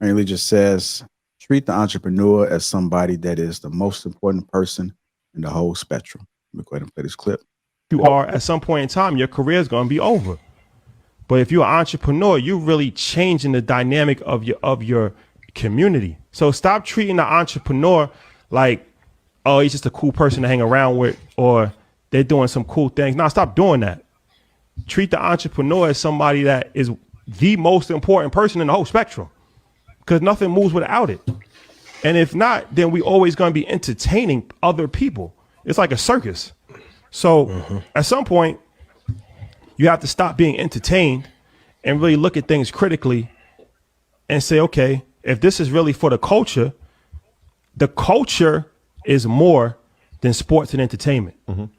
Mainly just says treat the entrepreneur as somebody that is the most important person in the whole spectrum. Let me go ahead and play this clip. You are at some point in time, your career is going to be over. But if you're an entrepreneur, you're really changing the dynamic of your community. So stop treating the entrepreneur like, oh, he's just a cool person to hang around with, or they're doing some cool things. Now stop doing that. Treat the entrepreneur as somebody that is the most important person in the whole spectrum, because nothing moves without it. And if not, then we always going to be entertaining other people. It's like a circus. So at some point, you have to stop being entertained and really look at things critically and say, okay, if this is really for the culture is more than sports and entertainment.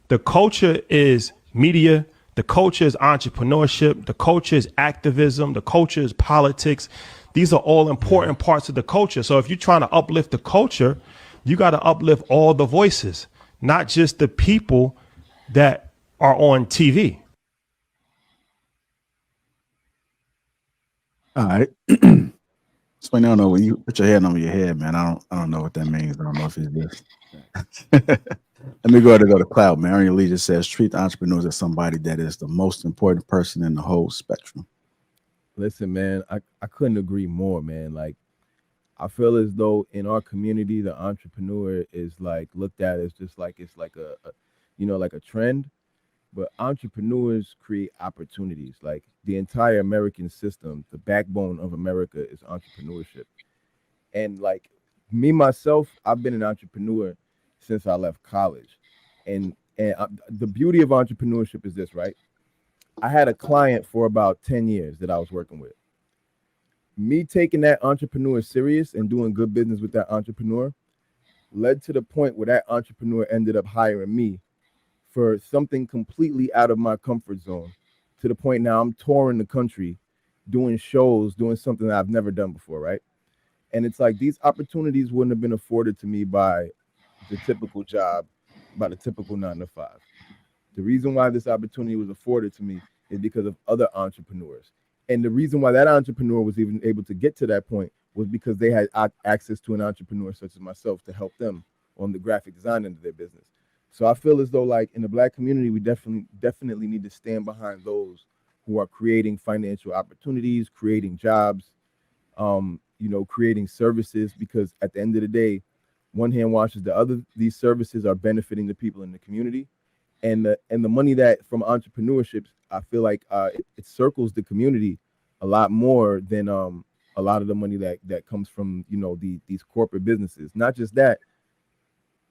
The culture is media. The culture is entrepreneurship. The culture is activism. The culture is politics. These are all important parts of the culture. So if you're trying to uplift the culture, you got to uplift all the voices, not just the people that are on TV. All right. Sweeney, I don't know when you put your hand over your head, man. I don't know what that means. I don't know if it's this. Let me go ahead and go to Cloud. Marion Lee just says treat the entrepreneurs as somebody that is the most important person in the whole spectrum. Listen, man, I couldn't agree more, man. Like, I feel as though in our community, the entrepreneur is like looked at as just like it's like like a trend. But entrepreneurs create opportunities. Like the entire American system, the backbone of America is entrepreneurship. And like me myself, I've been an entrepreneur since I left college. And the beauty of entrepreneurship is this, right? I had a client for about 10 years that I was working with. Me taking that entrepreneur serious and doing good business with that entrepreneur led to the point where that entrepreneur ended up hiring me for something completely out of my comfort zone, to the point now I'm touring the country, doing shows, doing something that I've never done before, right? And it's like these opportunities wouldn't have been afforded to me by the typical job, by the typical 9 to 5. The reason why this opportunity was afforded to me is because of other entrepreneurs. And the reason why that entrepreneur was even able to get to that point was because they had access to an entrepreneur such as myself to help them on the graphic design end of their business. So I feel as though, like, in the Black community, we definitely need to stand behind those who are creating financial opportunities, creating jobs, creating services, because at the end of the day, one hand washes the other. These services are benefiting the people in the community, and the money that from entrepreneurship, I feel like it circles the community a lot more than a lot of the money that comes from these corporate businesses. Not just that.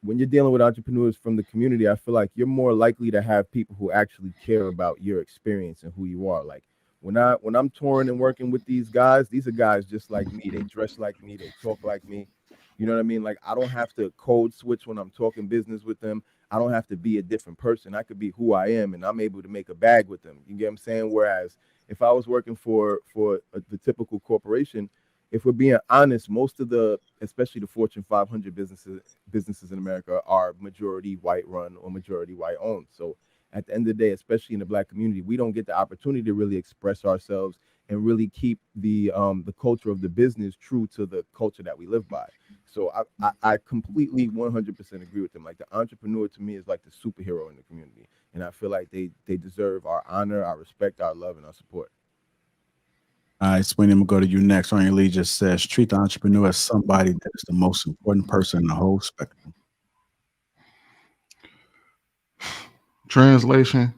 When you're dealing with entrepreneurs from the community, I feel like you're more likely to have people who actually care about your experience and who you are. Like when I'm touring and working with these are guys just like me. They dress like me. They talk like me. You know what I mean? Like I don't have to code switch when I'm talking business with them. I don't have to be a different person. I could be who I am, and I'm able to make a bag with them. You get what I'm saying? Whereas if I was working for the typical corporation, if we're being honest, most of especially the Fortune 500 businesses in America are majority white run or majority white owned. So at the end of the day, especially in the Black community, we don't get the opportunity to really express ourselves and really keep the culture of the business true to the culture that we live by. So I completely 100% agree with them. Like the entrepreneur to me is like the superhero in the community, and I feel like they deserve our honor, our respect, our love, and our support. All right, Sweeney, I'm going to go to you next. Ronnie Lee just says, treat the entrepreneur as somebody that is the most important person in the whole spectrum. Translation,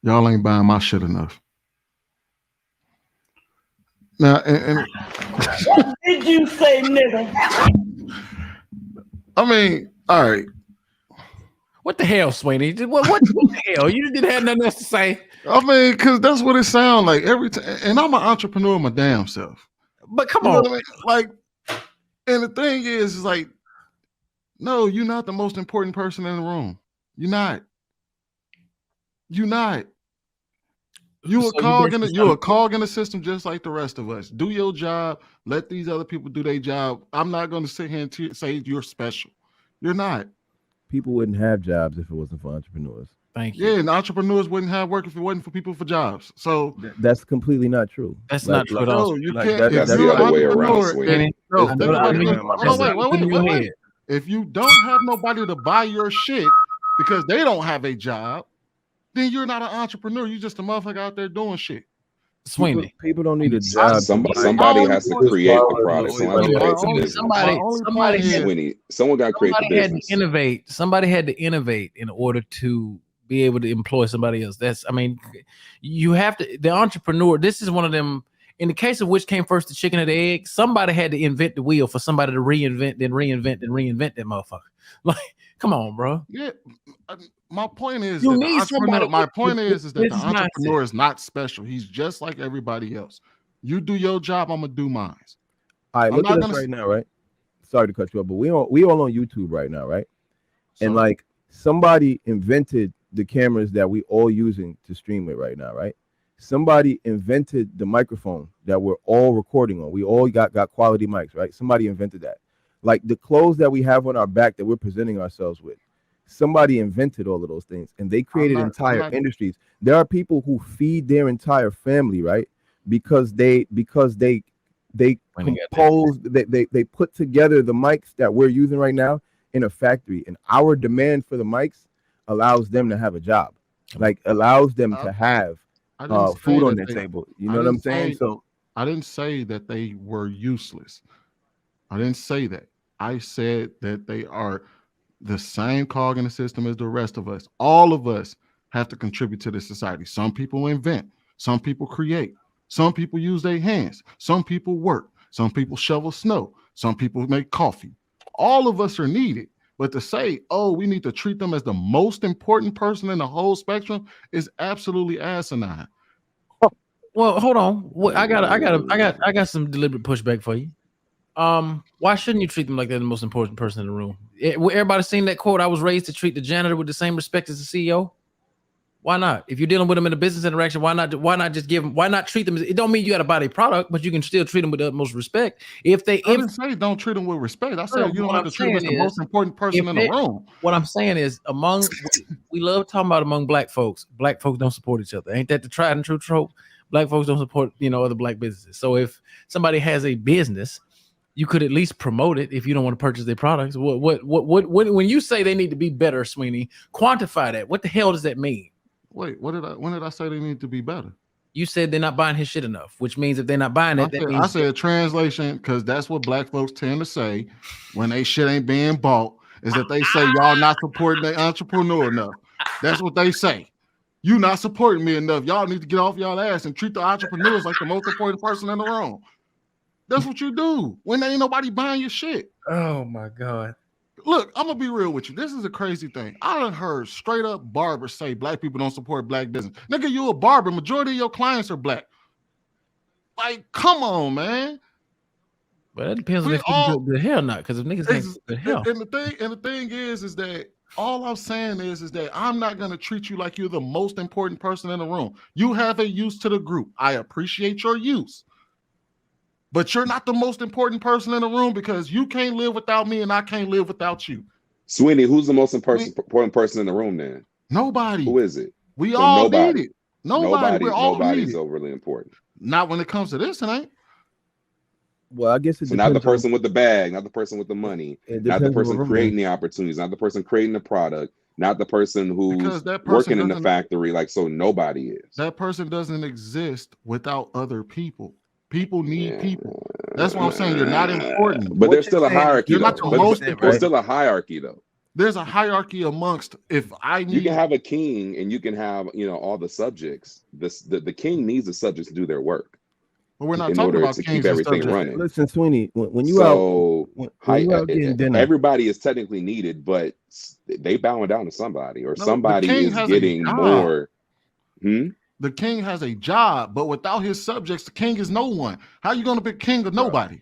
y'all ain't buying my shit enough. Now, what did you say, nigga? I mean, all right. What the hell, Sweeney? What the hell? You didn't have nothing else to say. I mean, because that's what it sounds like every time. And I'm an entrepreneur my damn self. But come on. I mean? Like, and the thing is like, no, you're not the most important person in the room. You're not. You're not. You're a cog in the system just like the rest of us. Do your job. Let these other people do their job. I'm not going to sit here and say you're special. You're not. People wouldn't have jobs if it wasn't for entrepreneurs. Thank you. Yeah, and entrepreneurs wouldn't have work if it wasn't for people for jobs. So That's completely not true. That's not true at all. no, you like can't. that- If That's you're the an other way around, entrepreneur, Sweeney. no, It's think the about other it. way Hold around, on, my brother. wait. If you don't have nobody to buy your shit because they don't have a job, then you're not an entrepreneur. You're just a motherfucker out there doing shit. Sweeney. People don't need a job. Somebody has to create the product. Someone has to create the business. Someone got to create the business. Somebody had to innovate in order to be able to employ somebody else. You have to. The entrepreneur. This is one of them. In the case of which came first, the chicken or the egg, somebody had to invent the wheel for somebody to reinvent that motherfucker. Like, come on, bro. Yeah, my point is that the entrepreneur. My point is that the entrepreneur is not special. He's just like everybody else. You do your job, I'm gonna do mine. All right, look at us right now, right? Sorry to cut you off, but we all on YouTube right now, right? So, and like somebody invented the cameras that we all using to stream it right now, right? Somebody invented the microphone that we're all recording on. We all got quality mics, right? Somebody invented that. Like the clothes that we have on our back that we're presenting ourselves with. Somebody invented all of those things, and they created entire industries. There are people who feed their entire family, right? Because they compose, they put together the mics that we're using right now in a factory, and our demand for the mics allows them to have a job, like allows them to have food on their table. You know what I'm saying? So I didn't say that they were useless. I didn't say that. I said that they are the same cog in the system as the rest of us. All of us have to contribute to this society. Some people invent, some people create, some people use their hands, some people work, some people shovel snow, some people make coffee. All of us are needed. But to say, oh, we need to treat them as the most important person in the whole spectrum is absolutely asinine. Well, hold on. I got some deliberate pushback for you. Why shouldn't you treat them like they're the most important person in the room? Everybody seen that quote? I was raised to treat the janitor with the same respect as the CEO. Why not? If you're dealing with them in a business interaction, why not just give them? Why not treat them? It don't mean you got to buy their product, but you can still treat them with the utmost respect. I didn't say don't treat them with respect. I said you don't have to treat them as the most important person in the room. What I'm saying is, we love talking about among black folks. Black folks don't support each other. Ain't that the tried and true trope? Black folks don't support other black businesses. So if somebody has a business, you could at least promote it if you don't want to purchase their products. What when you say they need to be better, Sweeney, quantify that. What the hell does that mean? Wait, when did I say they need to be better? You said they're not buying his shit enough, which means if they're not buying it, I said translation, because that's what black folks tend to say when they shit ain't being bought, is that they say y'all not supporting the entrepreneur enough. That's what they say. You not supporting me enough. Y'all need to get off y'all ass and treat the entrepreneurs like the most important person in the room. That's what you do when there ain't nobody buying your shit. Oh my God. Look, I'm gonna be real with you. This is a crazy thing. I done heard straight up barbers say black people don't support black business. Nigga, you a barber. Majority of your clients are black. Like, come on, man. But that depends on if you go to hell or not. Because if niggas can't go to hell. And the thing is that all I'm saying is that I'm not gonna treat you like you're the most important person in the room. You have a use to the group. I appreciate your use. But you're not the most important person in the room because you can't live without me and I can't live without you. Sweeney, who's the most important person in the room then? Nobody. Who is it? We all need it. Nobody's overly important. Not when it comes to this, it ain't. Well, I guess it's not the person with the bag, not the person with the money, not the person creating the opportunities, not the person creating the product, not the person who's working in the factory. Like, so nobody is. That person doesn't exist without other people. People need people. That's what I'm saying. You're not important. But there's still a hierarchy. You're not the most important. There's still a hierarchy, though. There's a hierarchy amongst. If I need, you can have a king and you can have all the subjects. The king needs the subjects to do their work. But we're not talking about to kings keep everything running. Listen, Sweeney, when you out getting dinner, everybody is technically needed, but they bowing down to somebody, or somebody is getting more. The king has a job, but without his subjects, the king is no one. How are you going to be king of nobody?